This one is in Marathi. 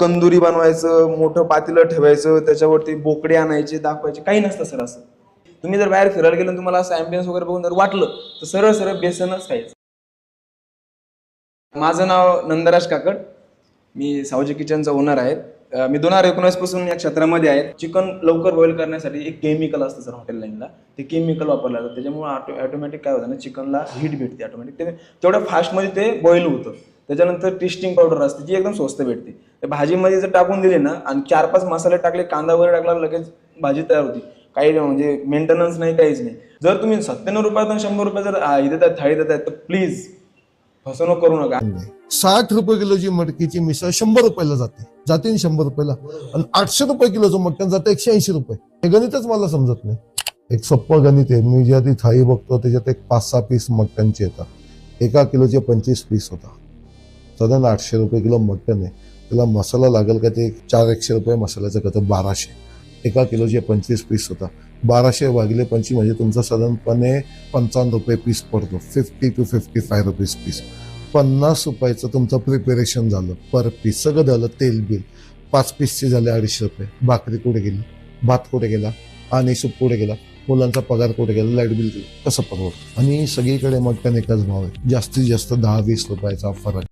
कंदुरी बनवायचं, मोठं पातेलं ठेवायचं, त्याच्यावरती बोकडे आणायचे, दाखवायचे, काही नसतं सर असं. तुम्ही जर बाहेर फिरायला गेलो तुम्हाला असं ॲम्बियन्स वगैरे बघून जर वाटलं तर सरळ सरळ बेसनच खायचं. माझं नाव नंदराज काकड, मी सावजी किचनचा ओनर आहे. मी 2019 पासून या क्षेत्रामध्ये आहे. चिकन लवकर बॉईल करण्यासाठी एक केमिकल असतं सर हॉटेल लाईनला, ते केमिकल वापरलं जातं. त्याच्यामुळे ऑटोमॅटिक काय होतं ना, चिकनला हीट भेटते ऑटोमॅटिक, ते तेवढ्या फास्टमध्ये ते बॉईल होतं. त्याच्यानंतर टेस्टिंग पावडर असते जी एकदम स्वस्त भेटते. त्या भाजीमध्ये जर टाकून दिली ना आणि 4-5 मसाले टाकले, कांदा वगैरे टाकला, लगेच भाजी तयार होती. काही म्हणजे मेंटेनन्स नाही, काहीच नाही. जर तुम्ही 97 रुपयातून 100 रुपये जर देतात, थाळी देतात, तर प्लीज फसवणूक करू नका. 60 रुपये किलोची मटकीची मिसळ 100 रुपयाला जाते 100 रुपयाला, आणि 800 रुपये किलोचं मटण जातं 180 रुपये. हे गणितच मला समजत नाही. एक सोपं गणित आहे. मी ज्या ती थाळी बघतो त्याच्यात एक 5-6 पीस मटणचे येतात. 1 किलोचे 25 पीस होतात. साधारण 800 रुपये किलो मटण आहे. त्याला मसाला लागेल का, ते 400 रुपये मसाल्याचं करतं, 1200. 1 किलोचे 25 पीस होता, 1200 भागिले 25 म्हणजे तुमचा साधारणपणे 55 रुपये पीस पडतो. 50 to 55 रुपीज पीस. 50 रुपयाचं तुमचं प्रिपेरेशन झालं पर पीस. सगळं झालं, तेल बिल 5 पीसचे झाले 250 रुपये. भाकरी कुठे गेली, भात कुठे गेला, आणि सूप कुठे गेला, मुलांचा पगार कुठे गेला, लाईट बिल कसं परवडतं. आणि सगळीकडे मटण एकच भाव आहे, जास्तीत जास्त 10-20 रुपयाचा फरक